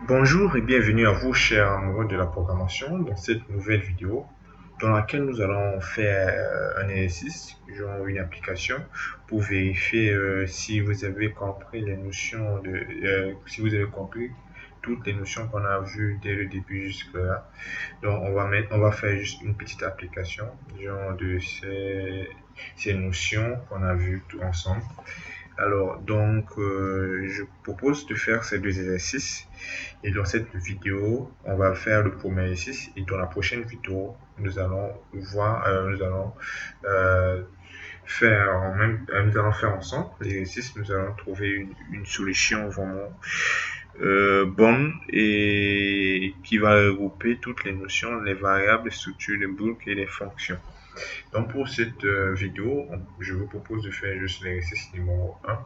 Bonjour et bienvenue à vous, chers amoureux de la programmation, dans cette nouvelle vidéo dans laquelle nous allons faire un exercice, genre une application, pour vérifier si vous avez compris les notions si vous avez compris toutes les notions qu'on a vues dès le début jusque-là. Donc, on va faire juste une petite application, genre de ces notions qu'on a vues tout ensemble. Alors, je propose de faire ces deux exercices. Et dans cette vidéo, on va faire le premier exercice. Et dans la prochaine vidéo, nous allons euh, nous allons faire ensemble l'exercice. Nous allons trouver une solution vraiment bonne et qui va regrouper toutes les notions, les variables, les structures, les blocs et les fonctions. Donc pour cette vidéo, je vous propose de faire juste l'exercice numéro 1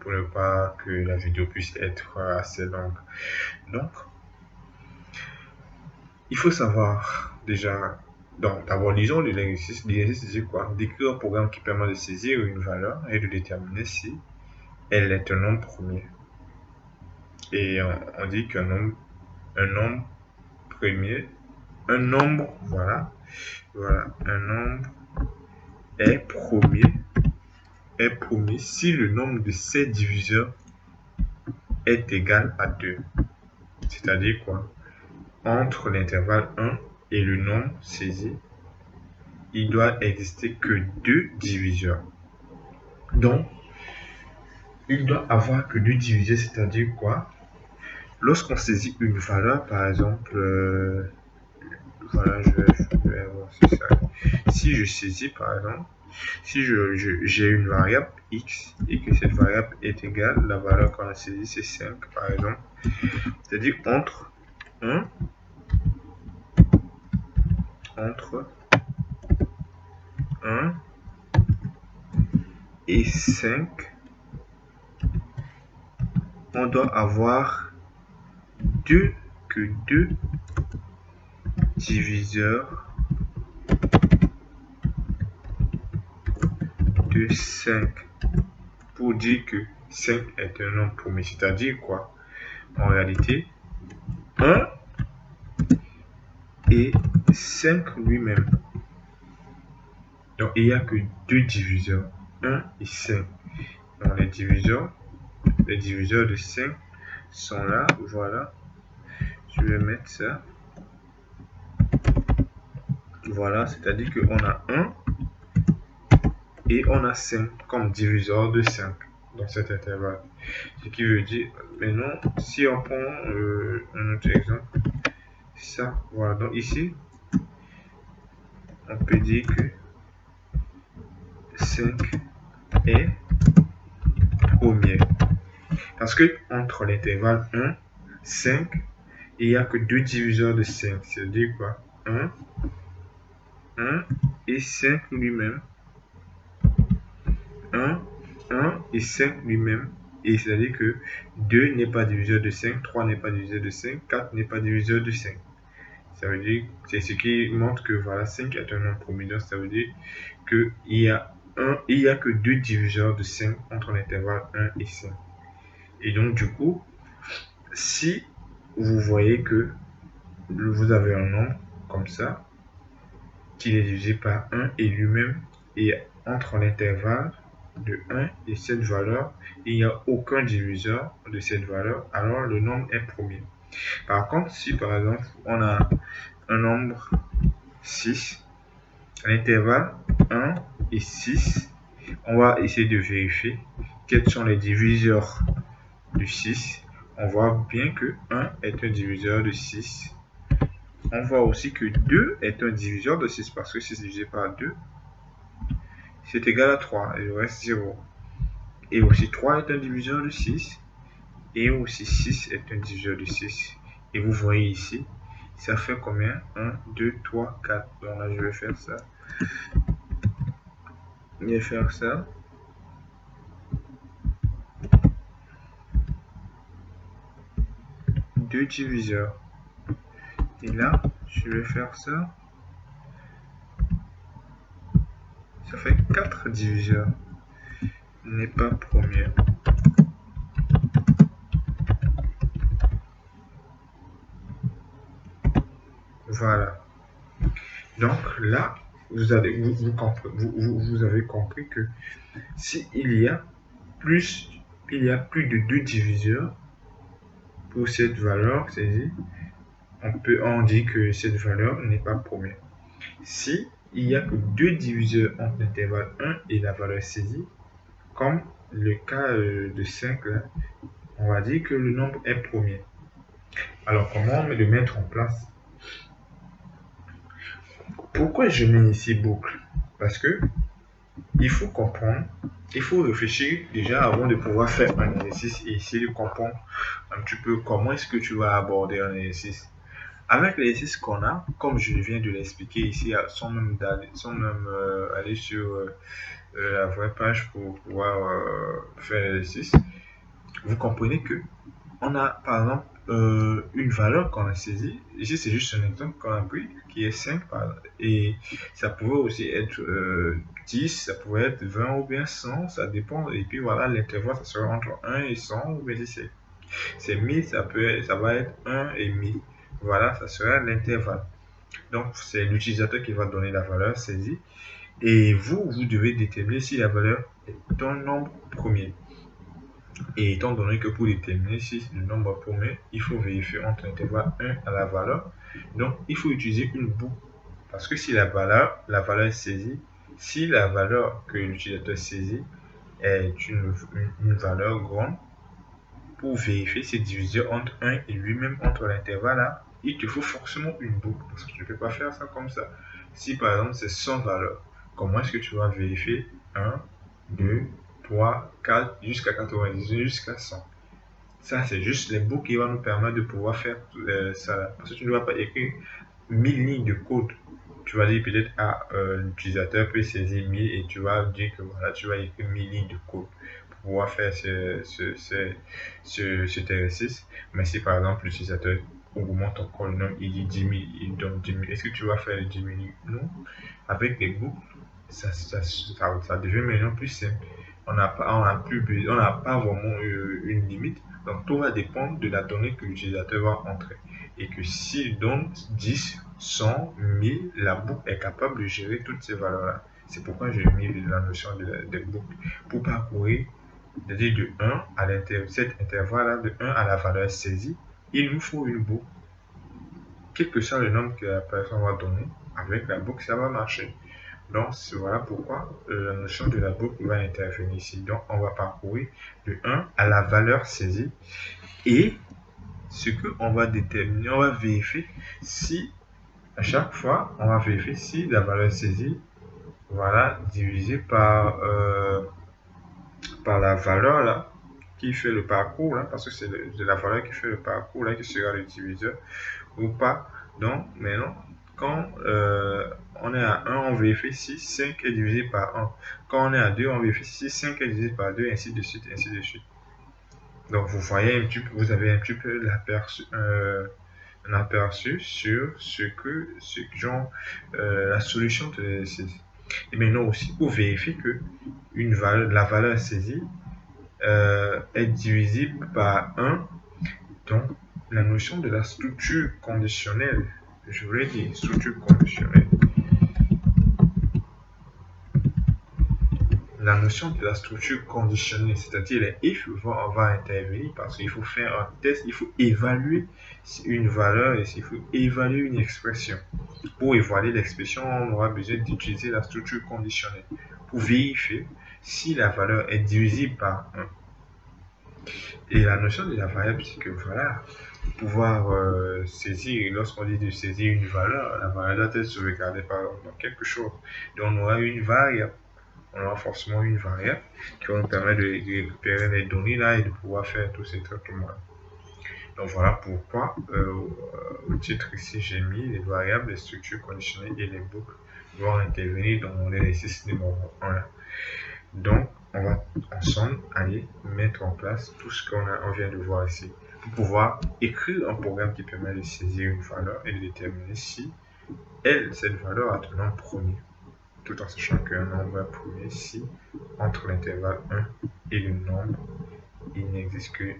pour ne pas que la vidéo puisse être assez longue. Donc, il faut savoir déjà, donc d'abord lisons l'exercice. L'exercice c'est quoi? Décrire un programme qui permet de saisir une valeur et de déterminer si elle est un nombre premier. Et on dit un nombre premier, voilà, un nombre est premier si le nombre de ses diviseurs est égal à 2. C'est-à-dire quoi? Entre l'intervalle 1 et le nombre saisi, il doit exister que 2 diviseurs. Donc, il doit avoir que 2 diviseurs, c'est-à-dire quoi? Lorsqu'on saisit une valeur, par exemple, voilà, je vais voir si ça. Si je saisis, par exemple, si j'ai une variable x et que cette variable est égale, la valeur qu'on a saisie c'est 5, par exemple, c'est-à-dire entre 1 et 5, on doit avoir que 2 diviseurs de 5 pour dire que 5 est un nombre premier. C'est-à-dire quoi? En réalité, 1 et 5 lui-même. Donc, il n'y a que 2 diviseurs, 1 et 5. Donc, les diviseurs de 5 sont là. Voilà. Je vais mettre ça. Voilà, c'est-à-dire qu'on a 1 et on a 5 comme diviseur de 5 dans cet intervalle. Ce qui veut dire, maintenant, si on prend un autre exemple, ça, voilà. Donc ici, on peut dire que 5 est premier. Parce que entre l'intervalle 1, 5, il n'y a que 2 diviseurs de 5. C'est-à-dire quoi? 1 et 5 lui-même. 1 et 5 lui-même. Et c'est-à-dire que 2 n'est pas diviseur de 5, 3 n'est pas diviseur de 5, 4 n'est pas diviseur de 5. Ça veut dire, c'est ce qui montre que voilà, 5 est un nombre premier. Donc ça veut dire qu'il y a que 2 diviseurs de 5 entre l'intervalle 1 et 5. Et donc du coup, si vous voyez que vous avez un nombre comme ça, qui est divisé par 1 et lui-même, et entre l'intervalle de 1 et cette valeur, il n'y a aucun diviseur de cette valeur, alors le nombre est premier. Par contre, si par exemple on a un nombre 6, à l'intervalle 1 et 6, on va essayer de vérifier quels sont les diviseurs de 6. On voit bien que 1 est un diviseur de 6. On voit aussi que 2 est un diviseur de 6 parce que 6 divisé par 2, c'est égal à 3. Il reste 0. Et aussi 3 est un diviseur de 6. Et aussi 6 est un diviseur de 6. Et vous voyez ici, ça fait combien? 1, 2, 3, 4. Donc là, je vais faire ça. Je vais faire ça. Deux diviseurs. Et là, je vais faire ça. Ça fait 4 diviseurs. N'est pas premier. Voilà. Donc là, vous avez compris que si il y a plus de deux diviseurs pour cette valeur saisie, on dit que cette valeur n'est pas première. Si il n'y a que deux diviseurs entre l'intervalle 1 et la valeur saisie, comme le cas de 5 là, on va dire que le nombre est premier. Alors comment le mettre en place? Pourquoi je mets ici boucle? Parce que il faut comprendre, il faut réfléchir déjà avant de pouvoir faire un exercice et essayer de comprendre un petit peu comment est-ce que tu vas aborder un exercice. Avec l'exercice qu'on a, comme je viens de l'expliquer ici, sans même aller sur la vraie page pour pouvoir faire l'exercice, vous comprenez que on a par exemple une valeur qu'on a saisie. Ici, c'est juste un exemple qu'on a pris qui est 5 et ça pouvait aussi être 10, ça pouvait être 20 ou bien 100, ça dépend. Et puis voilà, l'intervalle, ça sera entre 1 et 100 ou bien si c'est 1000, ça va être 1 et 1000. Voilà, ça sera l'intervalle. Donc, c'est l'utilisateur qui va donner la valeur saisie. Et vous devez déterminer si la valeur est un nombre premier. Et étant donné que pour déterminer si le nombre est premier, il faut vérifier entre l'intervalle 1 à la valeur. Donc, il faut utiliser une boucle. Parce que si la valeur est saisie, si la valeur que l'utilisateur saisit est une valeur grande, pour vérifier ces diviseurs entre 1 et lui-même entre l'intervalle là, il te faut forcément une boucle parce que tu ne peux pas faire ça comme ça. Si par exemple c'est 100 valeurs, comment est-ce que tu vas vérifier 1, 2, 3, 4 jusqu'à 90, jusqu'à 100? Ça, c'est juste les boucles qui vont nous permettre de pouvoir faire ça là. Parce que tu ne vas pas écrire 1000 lignes de code. Tu vas dire peut-être l'utilisateur peut saisir 1000 et tu vas dire que voilà, tu vas écrire 1000 lignes de code pour pouvoir faire cet exercice. Mais si par exemple l'utilisateur augmente encore le nombre, il dit 10 000, il donne 10 000, est-ce que tu vas faire les 10 000? Non. Avec les boucles, ça devient maintenant plus simple. On n'a pas vraiment une limite. Donc tout va dépendre de la donnée que l'utilisateur va entrer. Et que s'il donne 10, 100, 1000, la boucle est capable de gérer toutes ces valeurs-là. C'est pourquoi j'ai mis la notion de boucle. Pour parcourir, c'est-à-dire de 1 à cet intervalle-là, de 1 à la valeur saisie, il nous faut une boucle. Quel que soit le nombre que la personne va donner, avec la boucle, ça va marcher. Donc, voilà pourquoi la notion de la boucle va intervenir ici. Donc, on va parcourir de 1 à la valeur saisie et ce qu'on va déterminer, on va vérifier si, à chaque fois, on va vérifier si la valeur saisie, voilà, divisée par la valeur là, qui fait le parcours, là, parce que c'est la valeur qui fait le parcours, là, qui sera le diviseur ou pas. Donc, maintenant, quand on est à 1, on vérifie si 5 est divisé par 1. Quand on est à 2, on vérifie si 5 est divisé par 2, ainsi de suite, ainsi de suite. Donc, vous voyez un petit peu, vous avez un petit peu un aperçu sur la solution de l'exercice. Et maintenant aussi, pour vérifier que la valeur saisie est divisible par 1, donc la notion de la structure conditionnelle, je voulais dire structure conditionnelle, la notion de la structure conditionnelle, c'est-à-dire les if va intervenir parce qu'il faut faire un test, il faut évaluer une valeur et il faut évaluer une expression. Pour évaluer l'expression, on aura besoin d'utiliser la structure conditionnelle pour vérifier si la valeur est divisible par 1. Et la notion de la variable, c'est que voilà, pouvoir saisir, lorsqu'on dit de saisir une valeur, la valeur doit être sauvegardée par quelque chose. Donc on aura une variable. On aura forcément une variable qui va nous permettre de récupérer les données là et de pouvoir faire tous ces traitements. Donc voilà pourquoi au titre ici j'ai mis les variables, les structures conditionnelles et les boucles vont intervenir dans l'exercice numéro 1. Donc on va ensemble aller mettre en place tout ce qu'on vient de voir ici pour pouvoir écrire un programme qui permet de saisir une valeur et de déterminer si cette valeur a un nombre premier, tout en sachant qu'un nombre est premier si entre l'intervalle 1 et le nombre, il n'existe que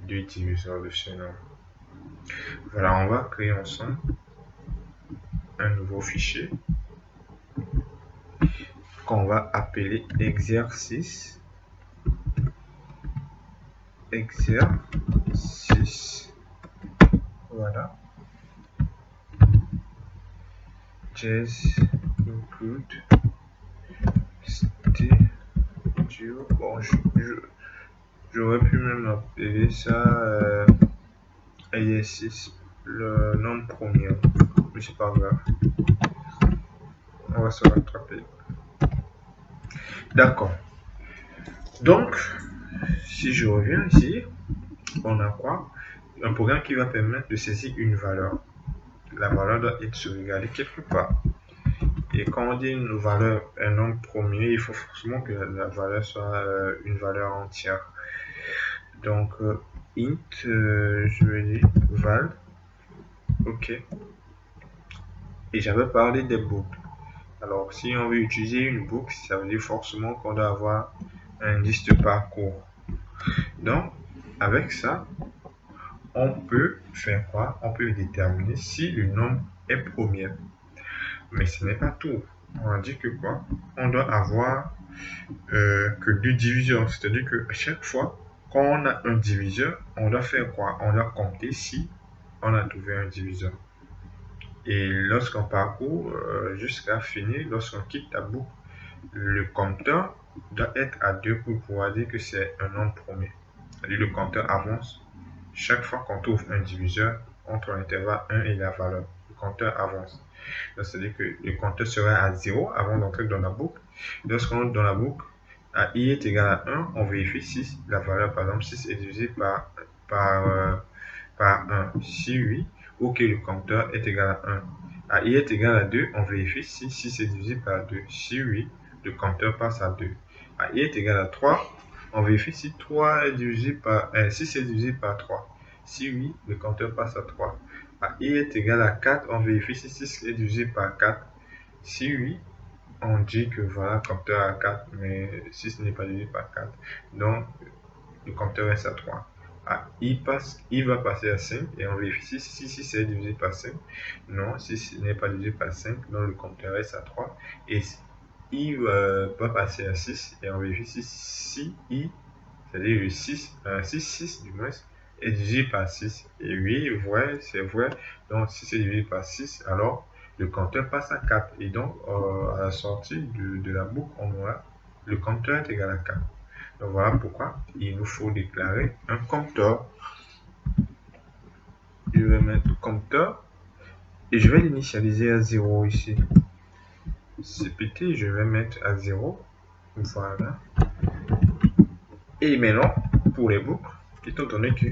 deux diviseurs de ce nombre. Voilà, on va créer ensemble un nouveau fichier qu'on va appeler exercice. Voilà. Just include studio. Bon, j'aurais pu même appeler ça exercice, le nom premier, mais c'est pas grave. On va se rattraper. D'accord. Donc, si je reviens ici, on a quoi? Un programme qui va permettre de saisir une valeur. La valeur doit être sauvegardée quelque part. Et quand on dit une valeur, un nombre premier, il faut forcément que la valeur soit une valeur entière. Donc, int, je vais dire val, ok. Et j'avais parlé des boucles. Alors, si on veut utiliser une boucle, ça veut dire forcément qu'on doit avoir un indice de parcours. Donc, avec ça, on peut faire quoi? On peut déterminer si le nombre est premier. Mais ce n'est pas tout. On a dit que quoi? On doit avoir que deux diviseurs. C'est-à-dire qu'à chaque fois qu'on a un diviseur, on doit faire quoi? On doit compter si on a trouvé un diviseur. Et lorsqu'on parcourt jusqu'à finir, lorsqu'on quitte la boucle, le compteur doit être à 2 pour pouvoir dire que c'est un nombre premier. C'est-à-dire le compteur avance chaque fois qu'on trouve un diviseur entre l'intervalle 1 et la valeur. Le compteur avance. C'est-à-dire que le compteur serait à 0 avant d'entrer dans la boucle. Lorsqu'on entre dans la boucle, à i est égal à 1, on vérifie si la valeur, par exemple, 6 est divisée par 1. Si oui, ok, le compteur est égal à 1. À i est égal à 2, on vérifie si 6 est divisé par 2. Si oui, le compteur passe à 2. À i est égal à 3, on vérifie si 3 est divisé par 6 est divisé par 3. Si oui, le compteur passe à 3. À i est égal à 4, on vérifie si 6 est divisé par 4. Si oui, on dit que voilà, le compteur à 4, mais 6 n'est pas divisé par 4. Donc, le compteur reste à 3. I va passer à 5 et on vérifie si 6 est divisé par 5. Non, 6 n'est pas divisé par 5, donc le compteur reste à 3. Et I va passer à 6 et on vérifie si I, c'est-à-dire le 6 du moins, est divisé par 6. Et oui, vrai, c'est vrai. Donc, si c'est divisé par 6, alors le compteur passe à 4. Et donc, à la sortie de la boucle, on aura le compteur est égal à 4. Donc, voilà pourquoi il nous faut déclarer un compteur. Je vais mettre compteur et je vais l'initialiser à 0 ici. CPT, je vais mettre à 0. Voilà. Et maintenant, pour les boucles, étant donné que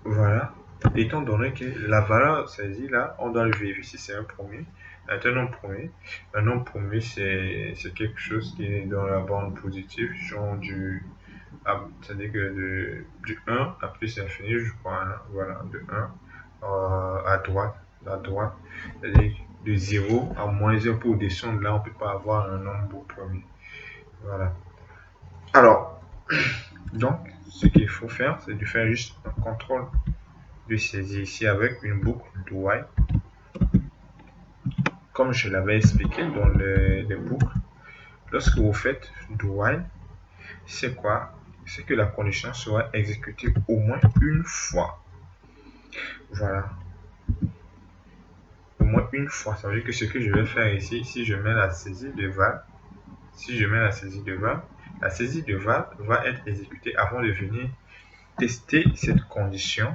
voilà, étant donné que la valeur saisie là, on doit le vérifier si c'est un premier. Un nombre premier. Un nombre premier, c'est quelque chose qui est dans la bande positive, genre c'est-à-dire que du 1 à plus infini, je crois, hein, voilà, de 1 à droite, c'est-à-dire de 0 à moins 1 pour descendre, là, on ne peut pas avoir un nombre premier. Voilà. Alors, donc, ce qu'il faut faire, c'est de faire juste un contrôle de saisie ici avec une boucle do while. Comme je l'avais expliqué dans les boucles, lorsque vous faites do while, c'est quoi? C'est que la condition sera exécutée au moins une fois. Voilà. Au moins une fois. Ça veut dire que ce que je vais faire ici, si je mets la saisie de val, la saisie de val va être exécutée avant de venir tester cette condition,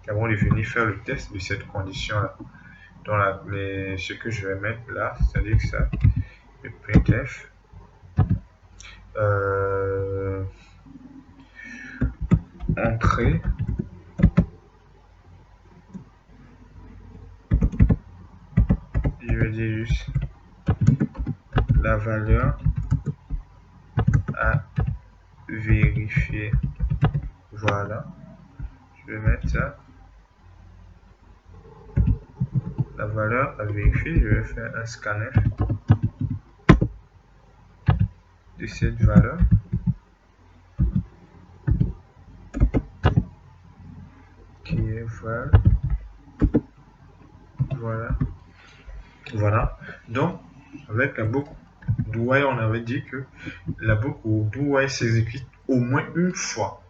avant de venir faire le test de cette condition-là. Donc, ce que je vais mettre là, c'est-à-dire que ça, le printf, entrée, je vais dire juste la valeur à vérifier. Voilà, je vais mettre ça. La valeur à vérifier, je vais faire un scanner de cette valeur. Qui est Voilà. Donc, avec la boucle do while, on avait dit que la boucle do while s'exécute au moins une fois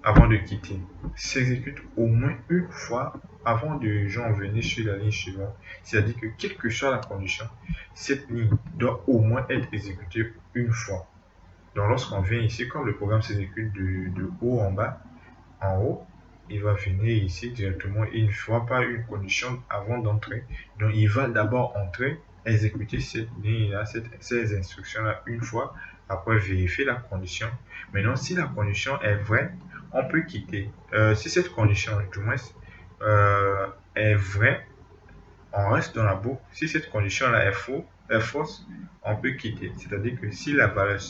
avant de quitter. S'exécute au moins une fois avant de venir sur la ligne suivante. C'est-à-dire que quelle que soit la condition, cette ligne doit au moins être exécutée une fois. Donc lorsqu'on vient ici, comme le programme s'exécute de haut en bas, en haut, il va venir ici directement une fois, pas une condition avant d'entrer. Donc il va d'abord entrer, exécuter cette ligne-là, ces instructions-là une fois, après vérifier la condition. Maintenant, si la condition est vraie, on peut quitter. Si cette condition, du moins, est vraie, on reste dans la boucle. Si cette condition-là est fausse, on peut quitter. C'est-à-dire que si la valeur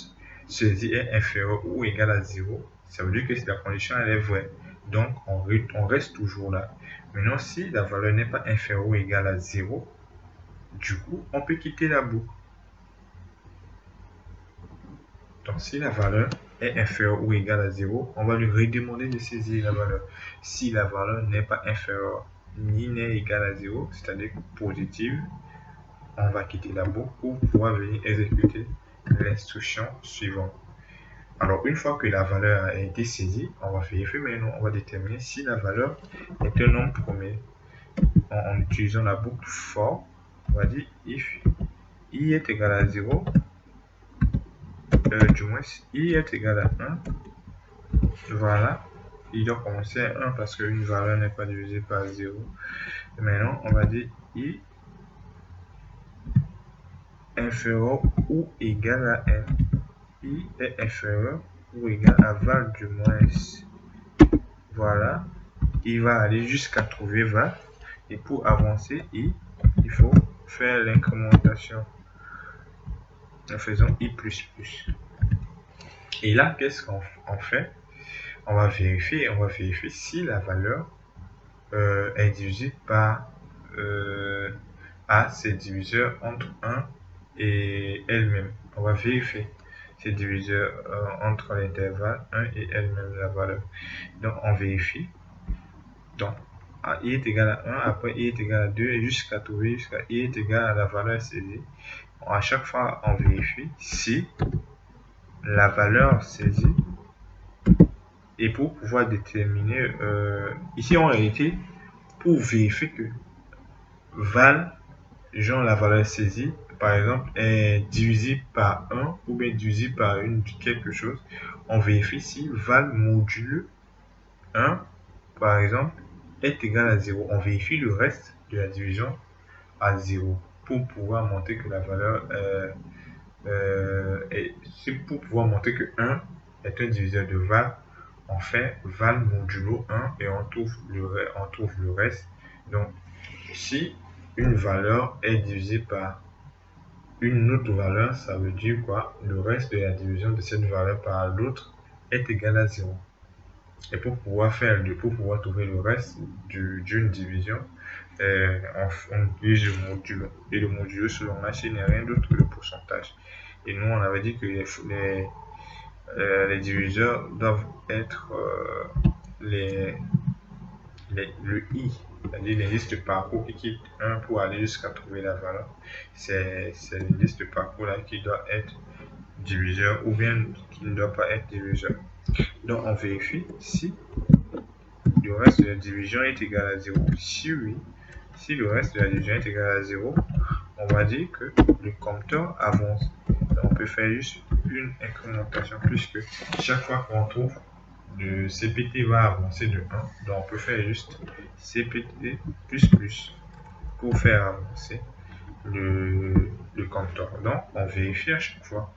saisie est inférieure ou égale à 0, ça veut dire que la condition elle est vraie. Donc, on reste toujours là. Maintenant, si la valeur n'est pas inférieure ou égale à 0, du coup, on peut quitter la boucle. Donc, si la valeur est inférieure ou égale à 0, on va lui redemander de saisir la valeur. Si la valeur n'est pas inférieure ni n'est égale à 0, c'est-à-dire positive, on va quitter la boucle pour pouvoir venir exécuter l'instruction suivante. Alors, une fois que la valeur a été saisie, on va vérifier maintenant, on va déterminer si la valeur est un nombre premier. En utilisant la boucle for, on va dire if i est égal à 0, du moins i est égal à 1, voilà, il doit commencer à 1 parce qu'une valeur n'est pas divisée par 0. Et maintenant, on va dire i inférieur ou égal à n. I est inférieur ou égal à val du moins. Voilà, il va aller jusqu'à trouver val. Et pour avancer i, il faut faire l'incrémentation en faisant i++. Et là, qu'est-ce qu'on fait? On va vérifier si la valeur est divisée par A, ses diviseurs entre 1 et elle-même. On va vérifier ces diviseurs entre l'intervalle 1 et elle-même la valeur. Donc on vérifie. Donc i est égal à 1, après i est égal à 2 et jusqu'à trouver jusqu'à i est égal à la valeur saisie. À chaque fois on vérifie si la valeur saisie, et pour pouvoir déterminer ici en réalité pour vérifier que val genre la valeur saisie par exemple est divisée par 1 ou bien divisée par une quelque chose, on vérifie si val module 1 par exemple est égal à 0. On vérifie le reste de la division à 0 pour pouvoir montrer que la valeur c'est pour pouvoir montrer que 1 est un diviseur de val. On fait val modulo 1 et on trouve le reste. Donc si une valeur est divisée par une autre valeur, ça veut dire quoi? Le reste de la division de cette valeur par l'autre est égal à 0. Et pour pouvoir trouver le reste d'une division, on utilise le modulo. Et le modulo selon Maché n'est rien d'autre que le pourcentage. Et nous, on avait dit que les diviseurs doivent être le i, c'est-à-dire les listes de parcours qui quittent 1 pour aller jusqu'à trouver la valeur. C'est une liste de parcours là qui doit être diviseur ou bien qui ne doit pas être diviseur. Donc on vérifie si le reste de la division est égal à 0. Si oui, si le reste de la division est égal à 0, on va dire que le compteur avance. Donc, on peut faire juste une incrémentation puisque chaque fois qu'on trouve le CPT va avancer de 1. Donc on peut faire juste CPT++ pour faire avancer le compteur. Donc on vérifie à chaque fois.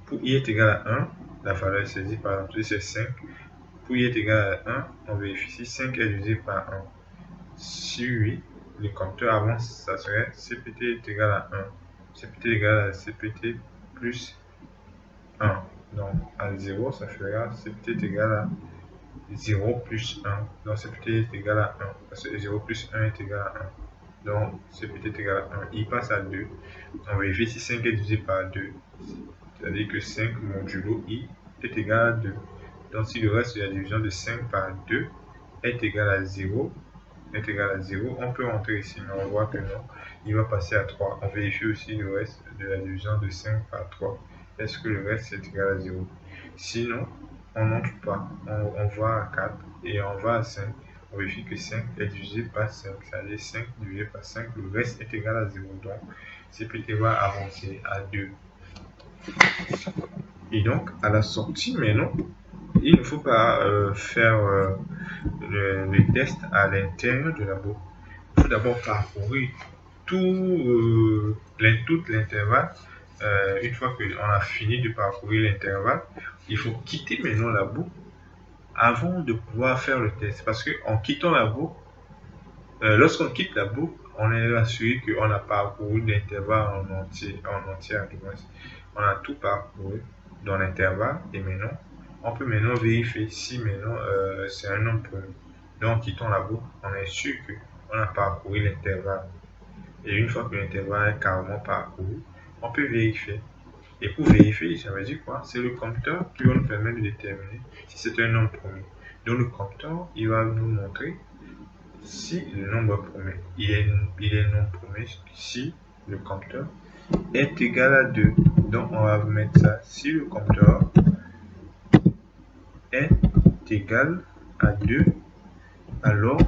Pour i est égal à 1, la valeur saisie par exemple c'est 5. Pour i est égal à 1, on vérifie si 5 est divisé par 1. Si oui, le compteur avance, ça serait CPT est égal à 1. CPT est égal à CPT plus 1. Donc à 0, ça fera CPT est égal à 0 plus 1. Donc CPT est égal à 1. Parce que 0 plus 1 est égal à 1. Donc CPT est égal à 1. Il passe à 2. On vérifie si 5 est divisé par 2. C'est-à-dire que 5 modulo i est égal à 2. Donc si le reste de la division de 5 par 2 est égal à 0, est égal à 0, on peut rentrer ici, mais on voit que non, il va passer à 3. On vérifie aussi le reste de la division de 5 par 3. Est-ce que le reste est égal à 0? Sinon, on n'entre pas. On va à 4 et on va à 5. On vérifie que 5 est divisé par 5. C'est-à-dire 5 divisé par 5, le reste est égal à 0. Donc, CPT va avancer à 2. Et donc, à la sortie, maintenant, il ne faut pas faire le test à l'intérieur de la boucle. Il faut d'abord parcourir tout l'intervalle. Une fois qu'on a fini de parcourir l'intervalle, il faut quitter maintenant la boucle avant de pouvoir faire le test. Parce qu'en quittant la boucle, lorsqu'on quitte la boucle, on est assuré qu'on a parcouru l'intervalle en entier. On a tout parcouru dans l'intervalle et maintenant, on peut maintenant vérifier si maintenant c'est un nombre premier. Donc, en quittant la boucle, on est sûr qu'on a parcouru l'intervalle. Et une fois que l'intervalle est carrément parcouru, on peut vérifier. Et pour vérifier, ça veut dire quoi? C'est le compteur qui va nous permettre de déterminer si c'est un nombre premier. Donc, le compteur, il va nous montrer si le nombre premier, il est non premier, si le compteur est égal à 2. Donc, on va mettre ça. Si le compteur est égal à 2, alors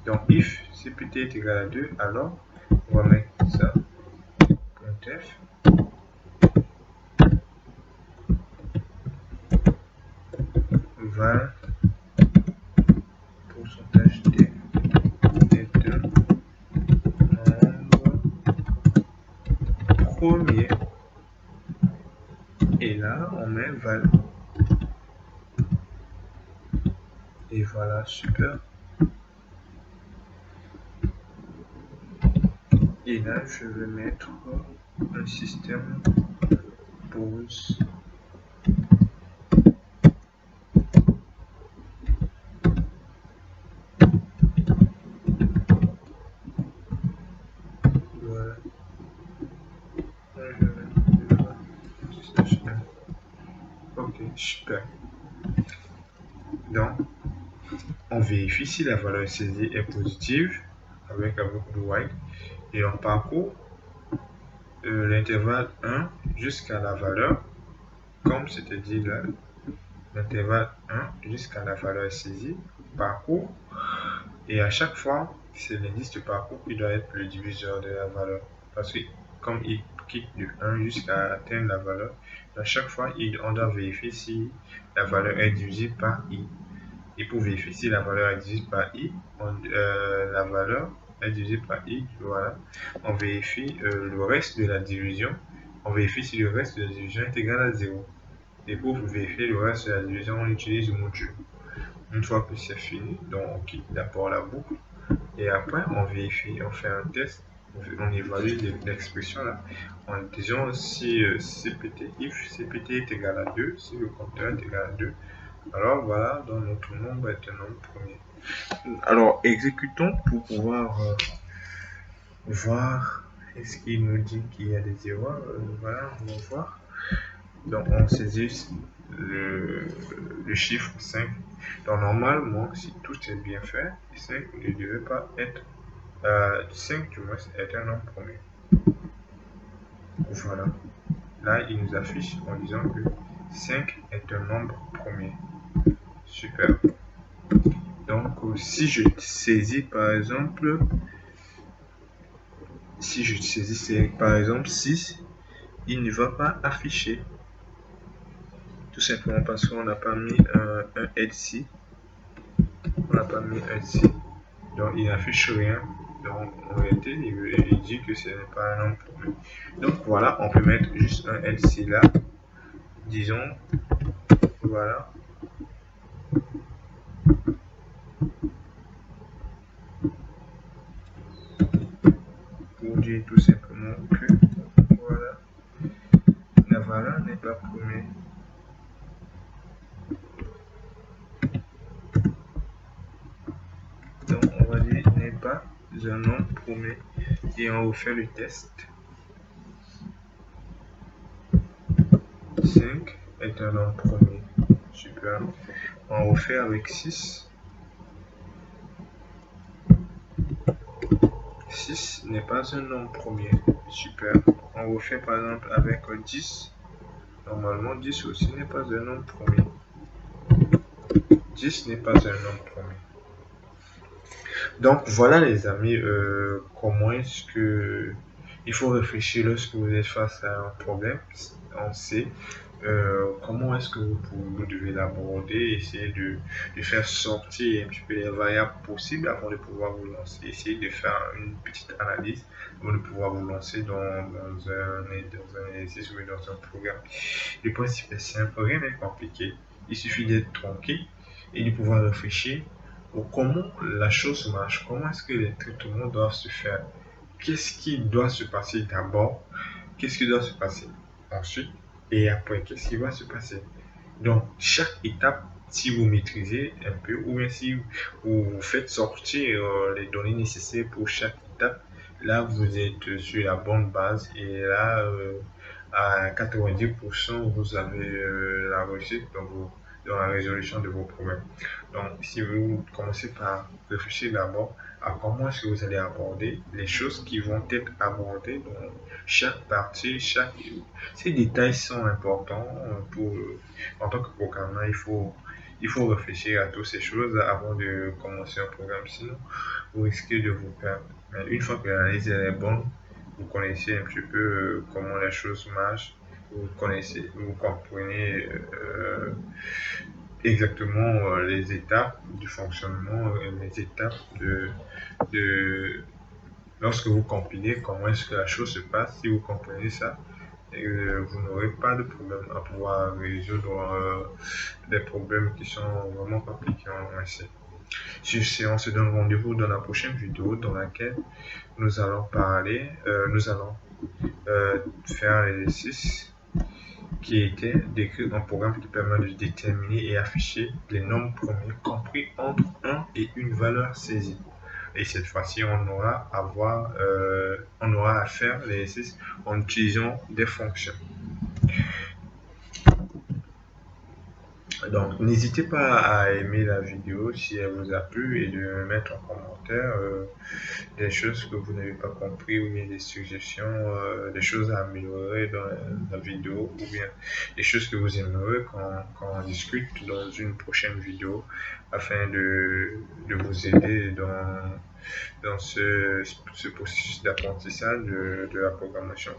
donc if CPT est égal à 2, alors on va mettre ça. .f va pourcentage d est un nombre premier. Et là, on met val. Et voilà, super. Et là, je vais mettre un système pause. Voilà. Ok, super. Donc, on vérifie si la valeur saisie est positive avec la boucle de while et on parcourt l'intervalle 1 jusqu'à la valeur, comme c'était dit là, l'intervalle 1 jusqu'à la valeur saisie, parcours, et à chaque fois, c'est l'indice de parcours qui doit être le diviseur de la valeur. Parce que comme il quitte de 1 jusqu'à atteindre la valeur, à chaque fois, on doit vérifier si la valeur est divisible par i. Et pour vérifier si la valeur est divisible par i, la valeur est divisible par i, voilà. On vérifie le reste de la division. On vérifie si le reste de la division est égal à 0. Et pour vérifier le reste de la division, on utilise le module. Une fois que c'est fini, donc on quitte d'abord la boucle. Et après, on vérifie, on fait un test, on évalue l'expression là. En disant si CPT, if CPT est égal à 2, si le compteur est égal à 2, alors voilà, donc notre nombre est un nombre premier. Alors, exécutons pour pouvoir voir est-ce qu'il nous dit qu'il y a des erreurs. Voilà, on va voir. Donc, on saisit le chiffre 5. Donc, normalement, si tout est bien fait, 5 ne devait pas être 5 du moins est un nombre premier. Voilà. Là, il nous affiche en disant que 5 est un nombre premier. Super. Donc, si je saisis par exemple, par exemple 6, il ne va pas afficher. Tout simplement parce qu'on n'a pas mis un LC. On n'a pas mis un LC. Donc, il n'affiche rien. Donc, en réalité, il dit que ce n'est pas un nombre premier. Donc, voilà, on peut mettre juste un LC là. Disons, voilà. Pour dire tout simplement que, voilà, la valeur n'est pas première. Donc, on va dire n'est pas un nombre premier. Et on refait le test. 5 est un nombre premier. Super. On refait avec 6. 6 n'est pas un nombre premier. Super. On refait par exemple avec 10. Normalement, 10 aussi n'est pas un nombre premier. 10 n'est pas un nombre premier. Donc voilà les amis, comment est-ce que il faut réfléchir lorsque vous êtes face à un problème. On sait comment est-ce que vous devez l'aborder, essayer de faire sortir un petit peu les variables possibles avant de pouvoir vous lancer, essayer de faire une petite analyse avant de pouvoir vous lancer dans un exercice ou dans un programme. Le principe est simple, rien n'est compliqué. Il suffit d'être tranquille et de pouvoir réfléchir au comment la chose marche, comment est-ce que les traitements doivent se faire, qu'est-ce qui doit se passer d'abord, qu'est-ce qui doit se passer ensuite, et après, qu'est-ce qui va se passer. Donc, chaque étape, si vous maîtrisez un peu, ou bien si vous faites sortir les données nécessaires pour chaque étape, là, vous êtes sur la bonne base, et là, à 90%, vous avez la réussite dans la résolution de vos problèmes. Donc, si vous commencez par réfléchir d'abord à comment est-ce que vous allez aborder les choses qui vont être abordées dans chaque partie, ces détails sont importants en tant que programmeur, il faut réfléchir à toutes ces choses avant de commencer un programme, sinon vous risquez de vous perdre. Mais une fois que l'analyse est bonne, vous connaissez un petit peu comment les choses marchent, vous comprenez exactement les étapes du fonctionnement, les étapes de lorsque vous comprenez comment est-ce que la chose se passe. Si vous comprenez ça, vous n'aurez pas de problème à pouvoir résoudre des problèmes qui sont vraiment compliqués en essai. Sur ce, on se donne rendez-vous dans la prochaine vidéo dans laquelle nous allons faire l'exercice qui était d'écrire un programme qui permet de déterminer et afficher les nombres premiers compris entre 1 et une valeur saisie. Et cette fois-ci, on aura à faire l'exercice en utilisant des fonctions. Donc, n'hésitez pas à aimer la vidéo si elle vous a plu et de mettre en commentaire des choses que vous n'avez pas compris ou bien des suggestions, des choses à améliorer dans la vidéo ou bien des choses que vous aimeriez qu'on discute dans une prochaine vidéo afin de vous aider dans ce processus d'apprentissage de la programmation.